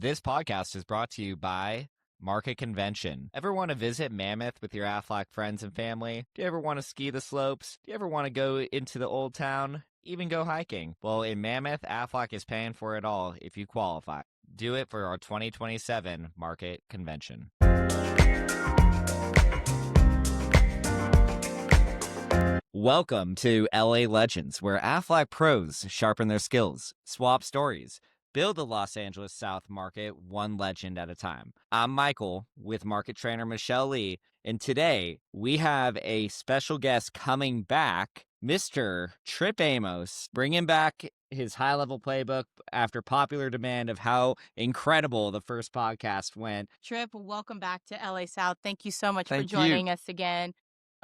This podcast is brought to you by Market Convention. Ever want to visit Mammoth with your Aflac friends and family? Do you ever want to ski the slopes? Do you ever want to go into the old town? Even go hiking? Well, in Mammoth, Aflac is paying for it all if you qualify. Do it for our 2027 Market Convention. Welcome to LA Legends, where Aflac pros sharpen their skills, swap stories, build the Los Angeles South market one legend at a time. I'm Michael with market trainer Michelle Lee, and today we have a special guest coming back, Mr. Tripp Amos, bringing back his high-level playbook after popular demand of how incredible the first podcast went. Tripp, welcome back to LA South. Thank you so much for Thank joining you. us again.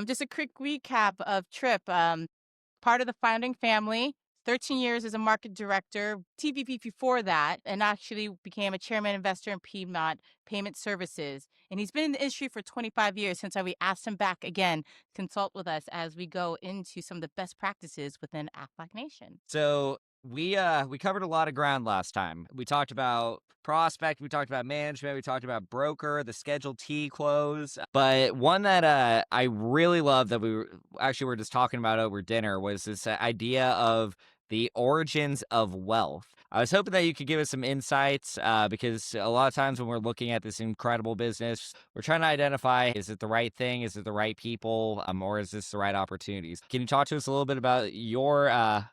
Just a quick recap of Tripp. Part of the founding family, 13 years as a market director, TVP before that, and actually became a chairman investor in Piedmont Payment Services. And he's been in the industry for 25 years since we asked him back again to consult with us as we go into some of the best practices within Aflac Nation. So we covered a lot of ground last time. We talked about prospect, we talked about management, we talked about broker, the Schedule T close. But one that I really love that we were just talking about over dinner was this idea of the origins of wealth. I was hoping that you could give us some insights because a lot of times when we're looking at this incredible business, we're trying to identify, is it the right thing? Is it the right people? Or is this the right opportunities? Can you talk to us a little bit about your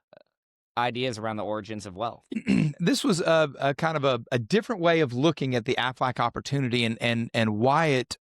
ideas around the origins of wealth? This was a kind of a different way of looking at the Aflac opportunity and why it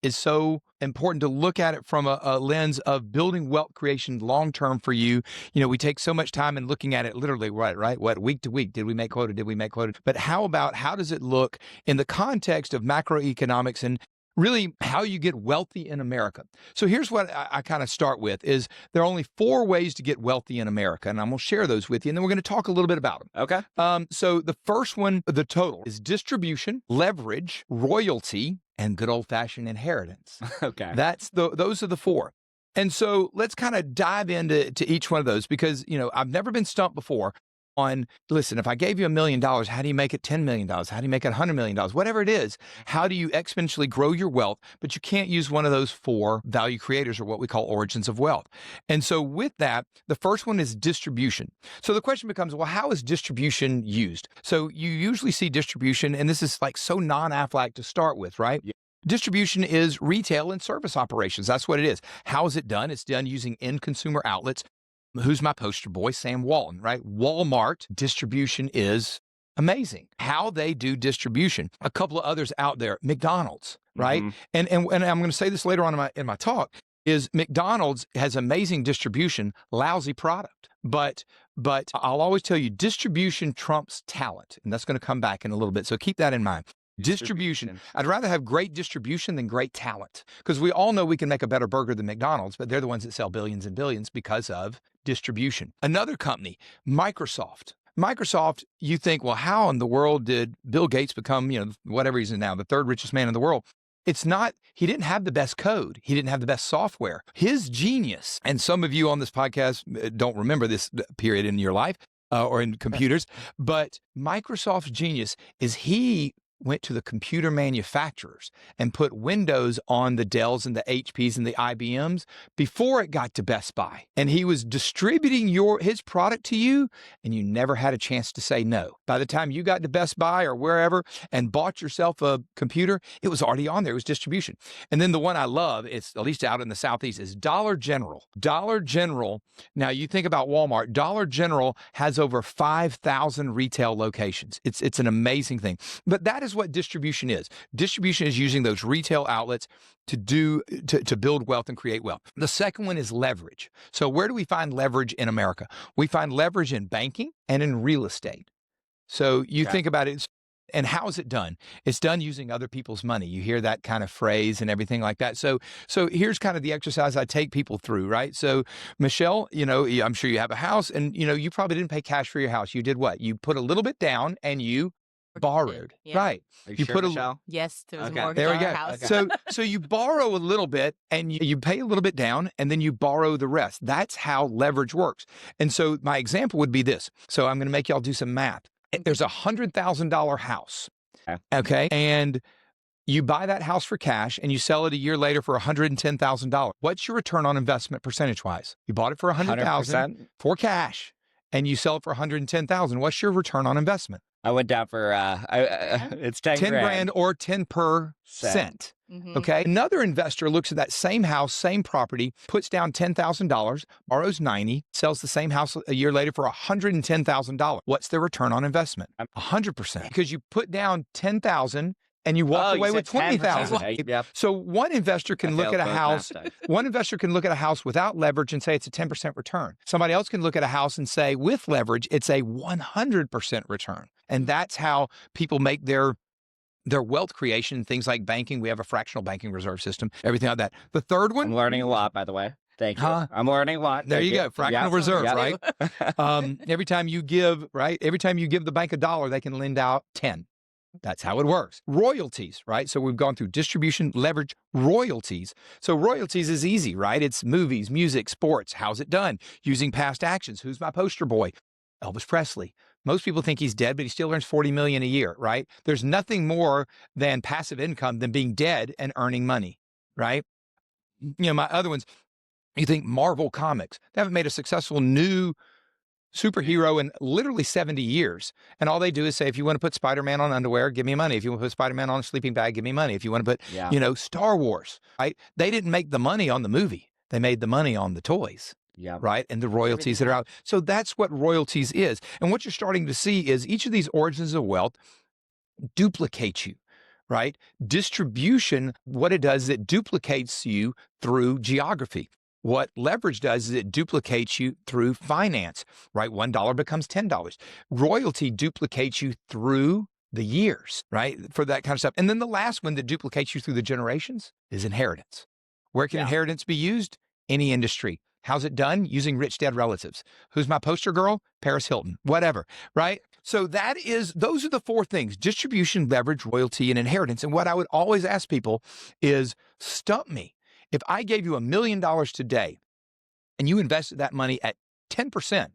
is so important to look at it from a lens of building wealth creation long-term for you. You know, we take so much time in looking at it literally, right? What, week to week, did we make quota? But how does it look in the context of macroeconomics and really how you get wealthy in America? So here's what I kind of start with is there are only 4 ways to get wealthy in America, and I'm going to share those with you, and then we're going to talk a little bit about them. Okay. So the first one, the total, is distribution, leverage, royalty, and good old-fashioned inheritance. Okay. Those are the 4. And so let's kind of dive into each one of those because, you know, I've never been stumped before on, listen, if I gave you $1 million, how do you make it $10 million? How do you make it $100 million? Whatever it is, how do you exponentially grow your wealth? But you can't use one of those 4 value creators or what we call origins of wealth. And so with that, the first one is distribution. So the question becomes, well, how is distribution used? So you usually see distribution, and this is like so non-Aflac to start with, right? Yeah. Distribution is retail and service operations. That's what it is. How is it done? It's done using end consumer outlets. Who's my poster boy? Sam Walton, right? Walmart distribution is amazing. How they do distribution. A couple of others out there, McDonald's, right? Mm-hmm. And I'm going to say this later on in my talk, is McDonald's has amazing distribution, lousy product. But I'll always tell you, distribution trumps talent. And that's going to come back in a little bit. So keep that in mind. Distribution. I'd rather have great distribution than great talent because we all know we can make a better burger than McDonald's, but they're the ones that sell billions and billions because of distribution. Another company, Microsoft. Microsoft, you think, well, how in the world did Bill Gates become, you know, whatever he's now, the 3rd richest man in the world? It's not, he didn't have the best code. He didn't have the best software. His genius, and some of you on this podcast don't remember this period in your life or in computers, but Microsoft's genius is he went to the computer manufacturers and put Windows on the Dells and the HPs and the IBMs before it got to Best Buy. And he was distributing his product to you, and you never had a chance to say no. By the time you got to Best Buy or wherever and bought yourself a computer, it was already on there. It was distribution. And then the one I love, it's at least out in the Southeast, is Dollar General. Dollar General, now you think about Walmart, Dollar General has over 5,000 retail locations. It's an amazing thing. But that is what distribution is. Distribution is using those retail outlets to build wealth and create wealth. The second one is leverage. So where do we find leverage in America? We find leverage in banking and in real estate. So you think about it, and how is it done? It's done using other people's money. You hear that kind of phrase and everything like that. So here's kind of the exercise I take people through, right? So Michelle, you know, I'm sure you have a house and, you know, you probably didn't pay cash for your house. You did what? You put a little bit down and you borrowed, yeah. Right? Are you sure, put Michelle? Yes, there was Okay. a mortgage There we on go. our house. Okay. So you borrow a little bit and you pay a little bit down and then you borrow the rest. That's how leverage works. And so my example would be this. So I'm going to make y'all do some math. There's a $100,000 house. Okay. And you buy that house for cash and you sell it a year later for $110,000. What's your return on investment percentage-wise? You bought it for $100,000 100%. for cash and you sell it for $110,000. What's your return on investment? I went down for it's 10 grand or 10%. Mhm. Okay. Another investor looks at that same house, same property, puts down $10,000, borrows 90, sells the same house a year later for $110,000. What's their return on investment? 100%. Because you put down 10,000 and you walk away with 20,000. Yep. So one investor can look at a house. One investor can look at a house without leverage and say it's a 10% return. Somebody else can look at a house and say with leverage, it's a 100% return. And that's how people make their wealth creation, things like banking. We have a fractional banking reserve system, everything like that. The third one. I'm learning a lot, by the way. Thank you. I'm learning a lot. There you go. Fractional reserve, right? Every time you give, every time you give the bank $1, they can lend out 10. That's how it works. Royalties, right? So we've gone through distribution, leverage, royalties. So royalties is easy, right? It's movies, music, sports. How's it done? Using past actions. Who's my poster boy? Elvis Presley. Most people think he's dead, but he still earns $40 million a year, right? There's nothing more than passive income than being dead and earning money, right? My other ones, you think Marvel Comics. They haven't made a successful new superhero in literally 70 years. And all they do is say, if you want to put Spider-Man on underwear, give me money. If you want to put Spider-Man on a sleeping bag, give me money. If you want to put, Star Wars, right? They didn't make the money on the movie. They made the money on the toys. Yeah. Right. And the royalties that are out. So that's what royalties is. And what you're starting to see is each of these origins of wealth duplicate you, right? Distribution, what it does is it duplicates you through geography. What leverage does is it duplicates you through finance, right? $1 becomes $10. Royalty duplicates you through the years, right? For that kind of stuff. And then the last one that duplicates you through the generations is inheritance. Where can inheritance be used? Any industry. How's it done? Using rich dead relatives. Who's my poster girl? Paris Hilton, whatever, right? So those are the four things: distribution, leverage, royalty, and inheritance. And what I would always ask people is, stump me. If I gave you $1 million today and you invested that money at 10%,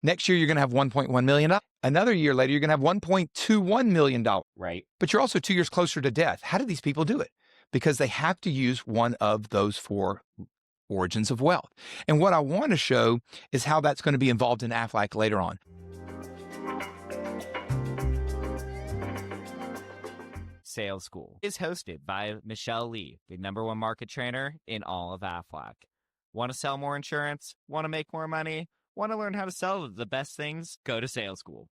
next year you're going to have $1.1 million. Another year later, you're going to have $1.21 million. Right. But you're also 2 years closer to death. How do these people do it? Because they have to use one of those four origins of wealth. And what I want to show is how that's going to be involved in Aflac later on. Sales School is hosted by Michelle Lee, the #1 market trainer in all of Aflac. Want to sell more insurance? Want to make more money? Want to learn how to sell the best things? Go to Sales School.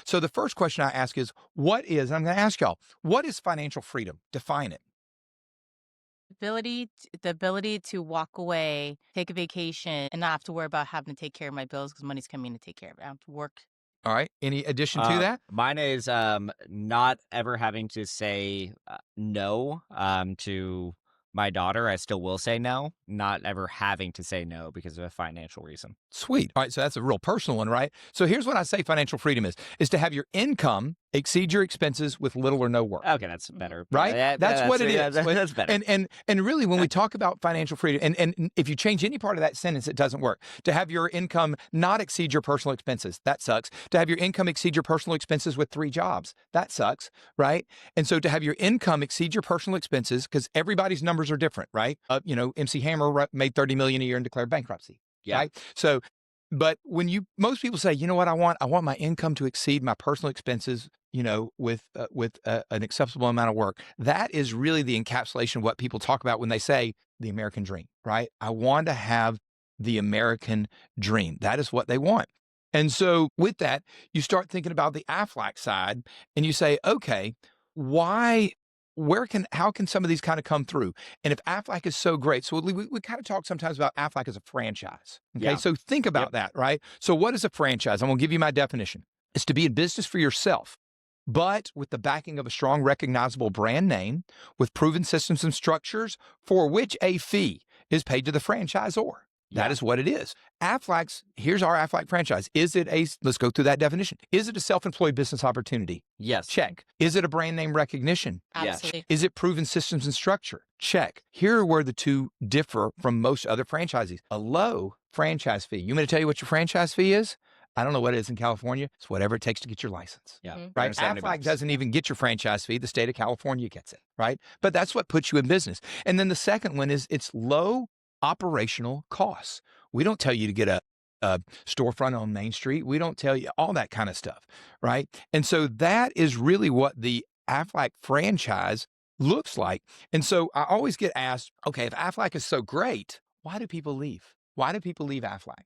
So the first question I ask is, I'm going to ask y'all, what is financial freedom? Define it. The ability to walk away, take a vacation, and not have to worry about having to take care of my bills because money's coming to take care of it. I don't have to work. All right. Any addition to that? Mine is not ever having to say no to my daughter. I still will say no, not ever having to say no because of a financial reason. Sweet. All right. So that's a real personal one, right? So here's what I say financial freedom is to have your income exceed your expenses with little or no work. Okay, that's better. Right? That's what it is. That's better. And really, when we talk about financial freedom, and if you change any part of that sentence, it doesn't work. To have your income not exceed your personal expenses, that sucks. To have your income exceed your personal expenses with 3 jobs, that sucks, right? And so to have your income exceed your personal expenses, because everybody's numbers are different, right? MC Hammer made $30 million a year and declared bankruptcy. Yeah. Right? So, but most people say, you know what I want? I want my income to exceed my personal expenses, with an acceptable amount of work. That is really the encapsulation of what people talk about when they say the American dream, right? I want to have the American dream. That is what they want. And so with that, you start thinking about the Aflac side and you say, okay, how can some of these kind of come through? And if Aflac is so great, so we kind of talk sometimes about Aflac as a franchise. Okay. Yeah. So think about that, right? So what is a franchise? I'm going to give you my definition. It's to be in business for yourself, but with the backing of a strong, recognizable brand name with proven systems and structures for which a fee is paid to the franchisor. That is what it is. Here's our Aflac franchise. Let's go through that definition. Is it a self-employed business opportunity? Yes. Check. Is it a brand name recognition? Absolutely. Yes. Is it proven systems and structure? Check. Here are where the two differ from most other franchises. A low franchise fee. You want me to tell you what your franchise fee is? I don't know what it is in California. It's whatever it takes to get your license. Yeah. Mhm. Right? 170 Aflac bucks. doesn't even get your franchise fee. The state of California gets it, right? But that's what puts you in business. And then the second one is it's low operational costs. We don't tell you to get a storefront on Main Street. We don't tell you all that kind of stuff, right? And so that is really what the Aflac franchise looks like. And so I always get asked, okay, if Aflac is so great, why do people leave? Why do people leave Aflac?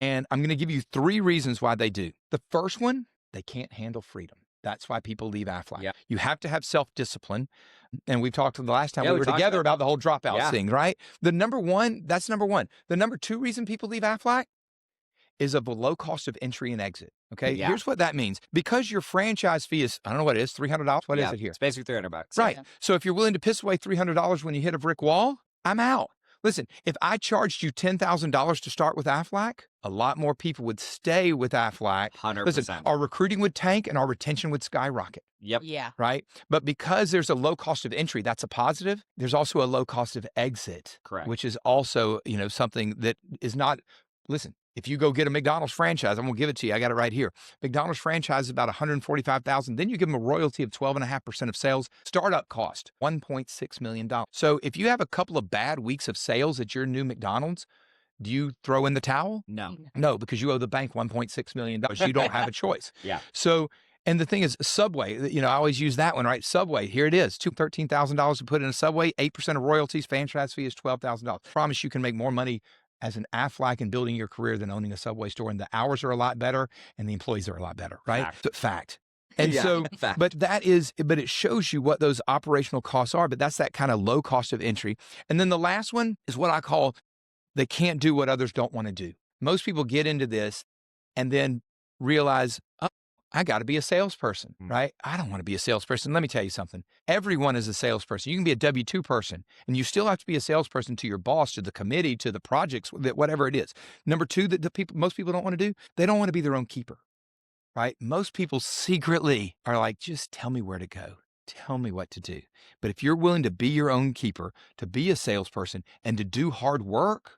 And I'm going to give you 3 reasons why they do. The first one, they can't handle freedom. That's why people leave Aflac. Yep. You have to have self-discipline. And we've talked the last time Yeah, we we were talked together about about the whole dropout Yeah. thing, right? The number one, that's number one. The number 2 reason people leave Aflac is of a low cost of entry and exit. Okay. Yeah. Here's what that means. Because your franchise fee is, I don't know what it is, $300. What is Yeah, it here? It's basically 300 bucks. Right. Yeah. So if you're willing to piss away $300 when you hit a brick wall, I'm out. Listen, if I charged you $10,000 to start with Aflac, a lot more people would stay with Aflac. 100%. Listen, our recruiting would tank and our retention would skyrocket, Yep. Yeah. right? But because there's a low cost of entry, that's a positive. There's also a low cost of exit, Correct. which is also, something that is not, listen, if you go get a McDonald's franchise, I'm going to give it to you. I got it right here. McDonald's franchise is about $145,000. Then you give them a royalty of 12.5% of sales. Startup cost, $1.6 million. So if you have a couple of bad weeks of sales at your new McDonald's, do you throw in the towel? No. No, because you owe the bank $1.6 million. You don't have a choice. Yeah. So, and the thing is, Subway, I always use that one, right? Subway, here it is, $13,000 to put in a Subway, 8% of royalties, franchise fee is $12,000. Promise you can make more money as an Aflac and building your career than owning a Subway store. And the hours are a lot better and the employees are a lot better, right? Fact. And Yeah, so, fact. but it shows you what those operational costs are, but that's that kind of low cost of entry. And then the last one is what I call, they can't do what others don't want to do. Most people get into this and then realize, oh, I got to be a salesperson, right? I don't want to be a salesperson. Let me tell you something. Everyone is a salesperson. You can be a W-2 person, and you still have to be a salesperson to your boss, to the committee, to the projects, whatever it is. Number 2, that most people don't want to do, they don't want to be their own keeper, right? Most people secretly are like, just tell me where to go. Tell me what to do. But if you're willing to be your own keeper, to be a salesperson, and to do hard work,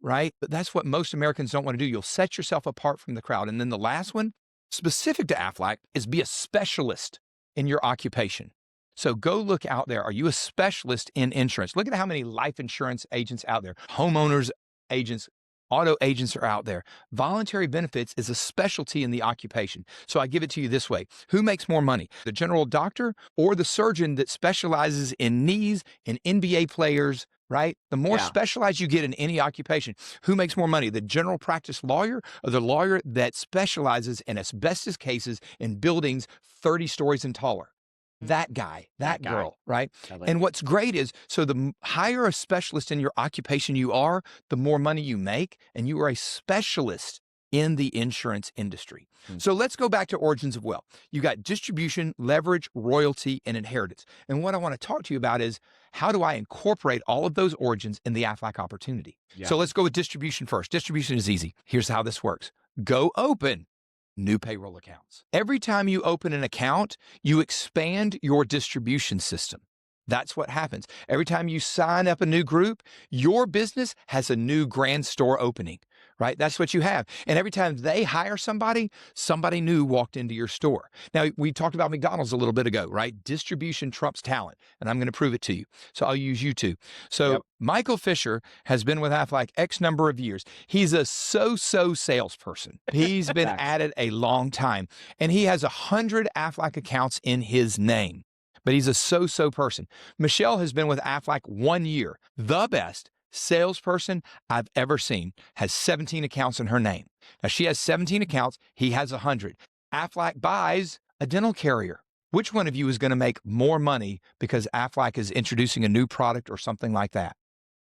right? But that's what most Americans don't want to do. You'll set yourself apart from the crowd. And then the last one, specific to Aflac, is be a specialist in your occupation. So go look out there. Are you a specialist in insurance? Look at how many life insurance agents out there, homeowners agents, auto agents are out there. Voluntary benefits is a specialty in the occupation. So I give it to you this way. Who makes more money? The general doctor or the surgeon that specializes in knees, in NBA players, right? The more specialized you get in any occupation, who makes more money? The general practice lawyer or the lawyer that specializes in asbestos cases in buildings 30 stories and taller? That guy, that girl, right? And what's great is, so the higher a specialist in your occupation you are, the more money you make, and you are a specialist in the insurance industry. So let's go back to origins of wealth. You got distribution, leverage, royalty, and inheritance. And what I want to talk to you about is, how do I incorporate all of those origins in the Aflac opportunity? So let's go with distribution first. Distribution is easy. Here's how this works. Go open new payroll accounts. Every time you open an account, you expand your distribution system. That's what happens. Every time you sign up a new group, your business has a new grand store opening, right? That's what you have. And every time they hire somebody, somebody new walked into your store. Now, we talked about McDonald's a little bit ago, right? Distribution trumps talent, and I'm going to prove it to you. So I'll use you two. So Michael Fisher has been with Aflac X number of years. He's a so-so salesperson. He's been at it a long time, and he has 100 Aflac accounts in his name. But he's a so-so person. Michelle has been with Aflac 1 year. The best salesperson I've ever seen, has 17 accounts in her name. Now, she has 17 accounts. He has 100. Aflac buys a dental carrier. Which one of you is going to make more money because Aflac is introducing a new product or something like that?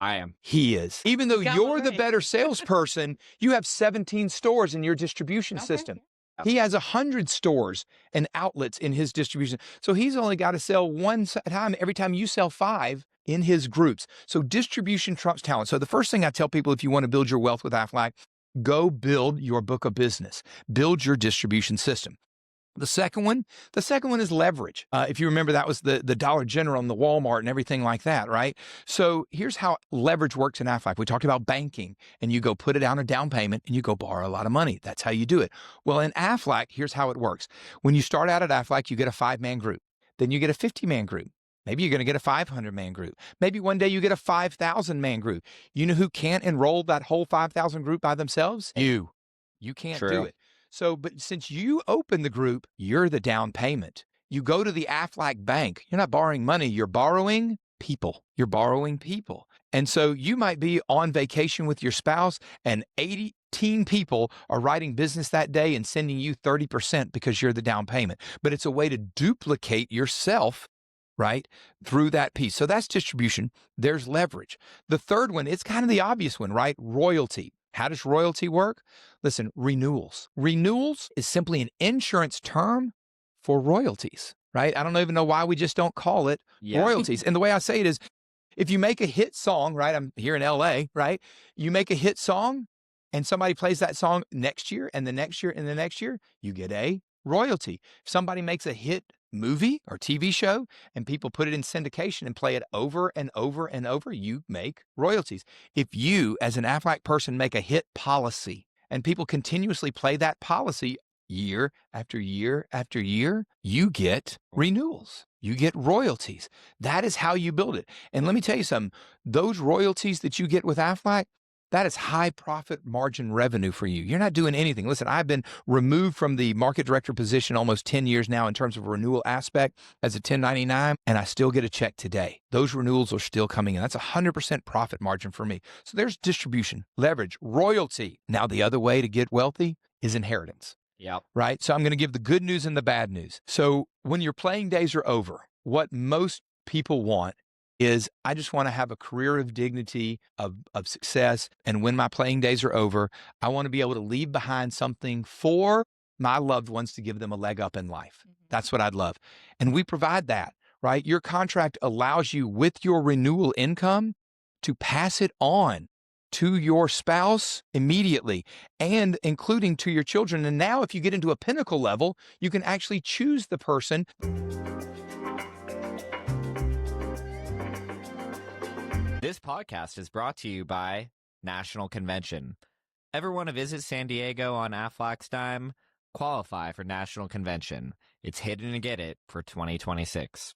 I am. He is. Even though Got you're one the right. better salesperson, you have 17 stores in your distribution system. He has 100 stores and outlets in his distribution. So he's only got to sell one time every time you sell 5 in his groups. So distribution trumps talent. So the first thing I tell people, if you want to build your wealth with Aflac, go build your book of business, build your distribution system. The second one is leverage. If you remember, that was the Dollar General and the Walmart and everything like that, right? So here's how leverage works in Aflac. We talked about banking, and you go put it down a down payment and you go borrow a lot of money. That's how you do it. Well, in Aflac, here's how it works. When you start out at Aflac, you get a 5-man group. Then you get a 50-man group. Maybe you're going to get a 500-man group. Maybe one day you get a 5,000-man group. You know who can't enroll that whole 5,000 group by themselves? You. You can't do it. So, but since you open the group, you're the down payment. You go to the Aflac Bank. You're not borrowing money. You're borrowing people. You're borrowing people. And so you might be on vacation with your spouse and 18 people are writing business that day and sending you 30% because you're the down payment. But it's a way to duplicate yourself, right, through that piece. So that's distribution. There's leverage. The third one, it's kind of the obvious one, right? Royalty. How does royalty work? Listen, renewals. Renewals is simply an insurance term for royalties, right? I don't even know why we just don't call it royalties. And the way I say it is, if you make a hit song, right? I'm here in LA, right? You make a hit song and somebody plays that song next year and the next year and the next year, you get a royalty. If somebody makes a hit movie or TV show and people put it in syndication and play it over and over and over, you make royalties. If you, as an Aflac person, make a hit policy and people continuously play that policy year after year after year, you get renewals. You get royalties. That is how you build it. And let me tell you something, those royalties that you get with Aflac, that is high profit margin revenue for you. You're not doing anything. Listen, I've been removed from the market director position almost 10 years now in terms of a renewal aspect as a 1099, and I still get a check today. Those renewals are still coming in. That's 100% profit margin for me. So there's distribution, leverage, royalty. Now, the other way to get wealthy is inheritance. Yep. Right? So I'm going to give the good news and the bad news. So when your playing days are over, what most people want is, I just want to have a career of dignity, of success. And when my playing days are over, I want to be able to leave behind something for my loved ones to give them a leg up in life. That's what I'd love. And we provide that, right? Your contract allows you, with your renewal income, to pass it on to your spouse immediately, and including to your children. And now if you get into a pinnacle level, you can actually choose the person. This podcast is brought to you by National Convention. Ever want to visit San Diego on Aflac's dime? Qualify for National Convention. It's hidden to get it for 2026.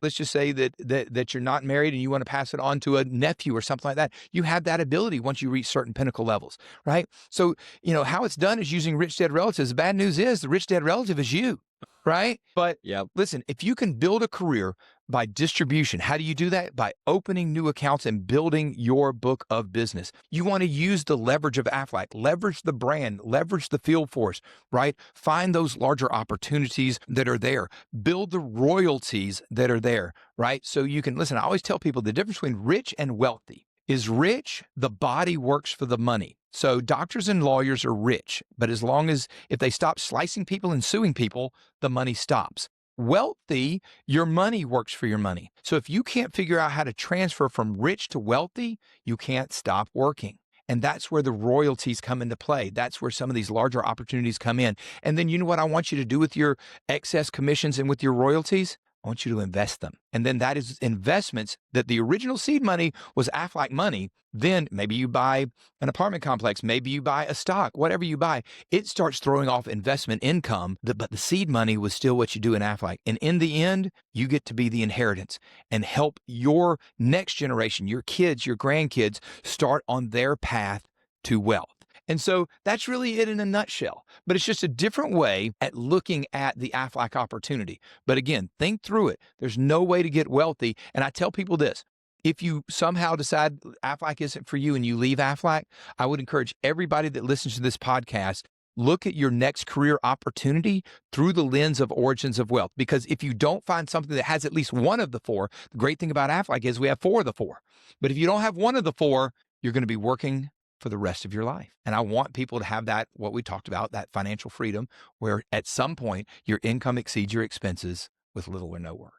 Let's just say that you're not married and you want to pass it on to a nephew or something like that. You have that ability once you reach certain pinnacle levels, right? So, you know, how it's done is using rich dead relatives. The bad news is the rich dead relative is you, right? But listen, if you can build a career by distribution, how do you do that? By opening new accounts and building your book of business. You want to use the leverage of Aflac, leverage the brand, leverage the field force, right? Find those larger opportunities that are there. Build the royalties that are there, right? So you can, listen, I always tell people the difference between rich and wealthy is rich, the body works for the money. So doctors and lawyers are rich, but as long as, if they stop slicing people and suing people, the money stops. Wealthy, your money works for your money. So if you can't figure out how to transfer from rich to wealthy, you can't stop working. And that's where the royalties come into play. That's where some of these larger opportunities come in. And then you know what I want you to do with your excess commissions and with your royalties? I want you to invest them. And then that is investments that the original seed money was Aflac money. Then maybe you buy an apartment complex, maybe you buy a stock, whatever you buy, it starts throwing off investment income, but the seed money was still what you do in Aflac. And in the end, you get to be the inheritance and help your next generation, your kids, your grandkids, start on their path to wealth. And so that's really it in a nutshell. But it's just a different way at looking at the Aflac opportunity. But again, think through it. There's no way to get wealthy. And I tell people this, if you somehow decide Aflac isn't for you and you leave Aflac, I would encourage everybody that listens to this podcast, look at your next career opportunity through the lens of origins of wealth. Because if you don't find something that has at least one of the four, the great thing about Aflac is we have four of the four. But if you don't have one of the four, you're going to be working for the rest of your life. And I want people to have that, what we talked about, that financial freedom, where at some point your income exceeds your expenses with little or no work.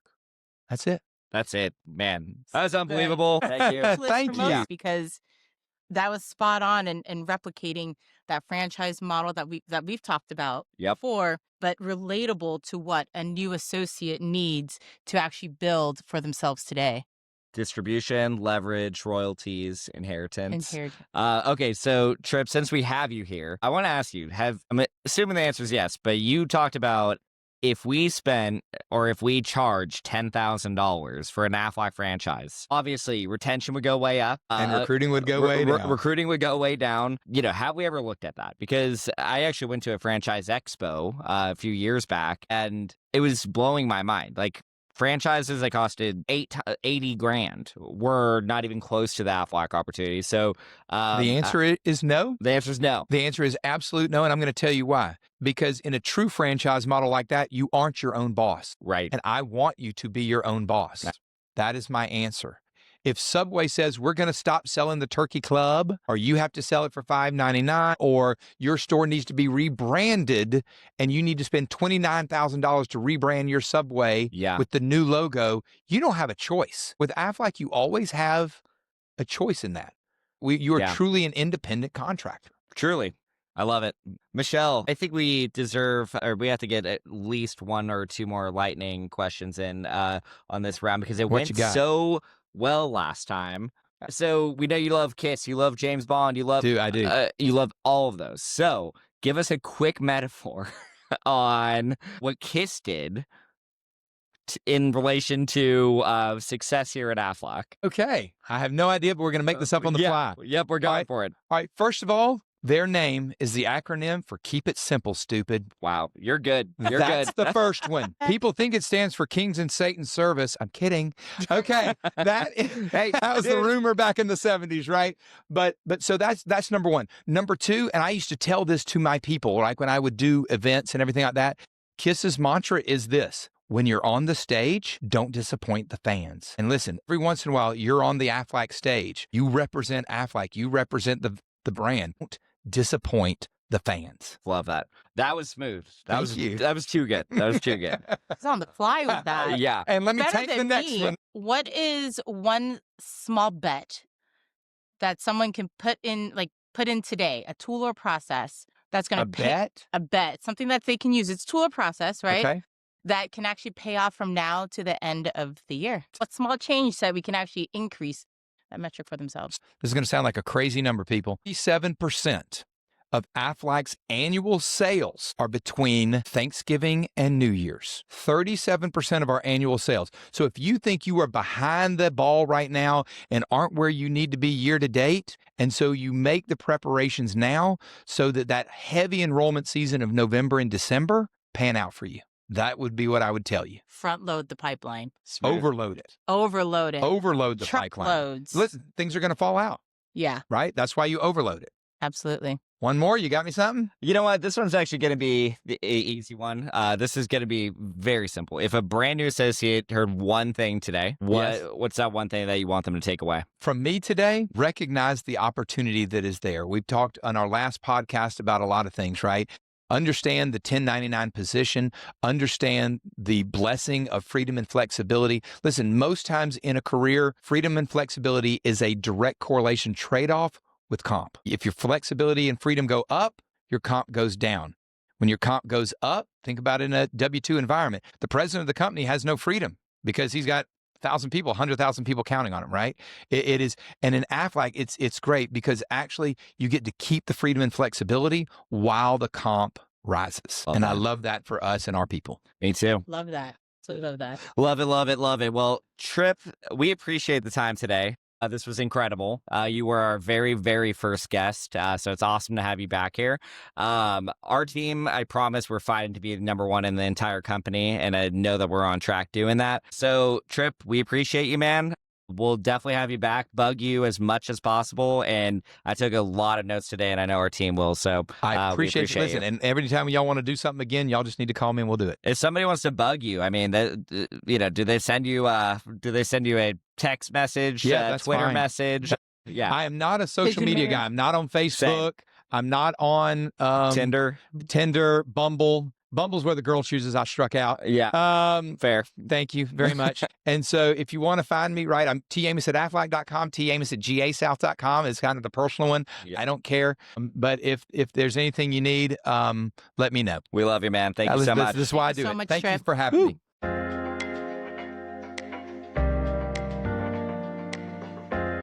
That's it. That's it, man. That was unbelievable. Thank you. Thank you. Because that was spot on and replicating that franchise model that we've talked about Yep. before, but relatable to what a new associate needs to actually build for themselves today. Distribution, leverage, royalties, inheritance. Inheritance. Okay, so Tripp, since we have you here, I want to ask you, I'm assuming the answer is yes, but you talked about if we spend or if we charge $10,000 for an Aflac franchise, obviously retention would go way up. And recruiting would go way down. Recruiting would go way down. Have we ever looked at that? Because I actually went to a franchise expo a few years back, and it was blowing my mind. Like, franchises that costed $80,000 were not even close to the Aflac opportunity. So the answer is no. The answer is no. The answer is absolute no, and I'm going to tell you why. Because in a true franchise model like that, you aren't your own boss. Right. And I want you to be your own boss. That is my answer. If Subway says we're going to stop selling the Turkey Club, or you have to sell it for $5.99, or your store needs to be rebranded and you need to spend $29,000 to rebrand your Subway with the new logo, you don't have a choice. With Aflac, you always have a choice in that. You are truly an independent contractor. Truly. I love it. Michelle, I think we deserve, or we have to get at least one or two more lightning questions in on this round, because it went so well last time. So we know you love Kiss, you love James Bond, you love I do. You love all of those. So give us a quick metaphor on what Kiss did in relation to success here at Aflac. Okay. I have no idea, but we're going to make this up on the fly. Yep, we're going for it. All right. First of all, their name is the acronym for Keep It Simple, Stupid. Wow, you're good. That's the first one. People think it stands for Kings in Satan's Service. I'm kidding. Okay, that was the rumor back in the 70s, right? But so that's number one. Number two, and I used to tell this to my people, like when I would do events and everything like that. Kiss's mantra is this: when you're on the stage, don't disappoint the fans. And listen, every once in a while, you're on the Aflac stage. You represent Aflac. You represent the brand. Don't disappoint the fans. Love that. That was smooth. That was too good. That was too good. It's on the fly with that. Yeah. And let me take the next one. What is one small bet that someone can put in today, a tool or process that's going to a bet, something that they can use. It's tool or process, right? Okay. That can actually pay off from now to the end of the year. What small change that we can actually increase that metric for themselves? This is going to sound like a crazy number, people. 37% of Aflac's annual sales are between Thanksgiving and New Year's. 37% of our annual sales. So if you think you are behind the ball right now and aren't where you need to be year to date, and so you make the preparations now so that heavy enrollment season of November and December pan out for you. That would be what I would tell you. Front load the pipeline. Smooth. Overload it. Overload it. Overload the Truck pipeline. loads. Listen, things are going to fall out. Yeah. Right? That's why you overload it. Absolutely. One more? You got me something? You know what? This one's actually going to be the easy one. This is going to be very simple. If a brand new associate heard one thing today, what's that one thing that you want them to take away? From me today, recognize the opportunity that is there. We've talked on our last podcast about a lot of things, right? Understand the 1099 position, understand the blessing of freedom and flexibility. Listen, most times in a career, freedom and flexibility is a direct correlation trade-off with comp. If your flexibility and freedom go up, your comp goes down. When your comp goes up, think about it in a W-2 environment. The president of the company has no freedom because he's got 1,000 people, 100,000 people counting on him, right? It is, and in Aflac, it's great because actually you get to keep the freedom and flexibility while the comp rises. I love that for us and our people. Me too. Love that. Absolutely love that. Love it, love it, love it. Well, Tripp, we appreciate the time today. This was incredible. You were our very, very first guest, so it's awesome to have you back here. Our team, I promise, we're fighting to be number one in the entire company, and I know that we're on track doing that. So, Tripp, we appreciate you, man. We'll definitely have you back, bug you as much as possible. And I took a lot of notes today, and I know our team will. So I appreciate you. Listen, and every time y'all want to do something again, y'all just need to call me and we'll do it. If somebody wants to bug you, I mean, do they send you a text message, that's Twitter fine. message? Yeah. I am not a social media guy. I'm not on Facebook. Same. I'm not on Tinder, Bumble. Bumble's where the girl chooses. I struck out. Yeah. Fair. Thank you very much. And so if you want to find me, right, I'm tamos@aflac.com, tamos@gasouth.com is kind of the personal one. Yeah. I don't care. But if there's anything you need, let me know. We love you, man. Thank you so much. This is why I do so it. much, Thank you Tripp. for having me.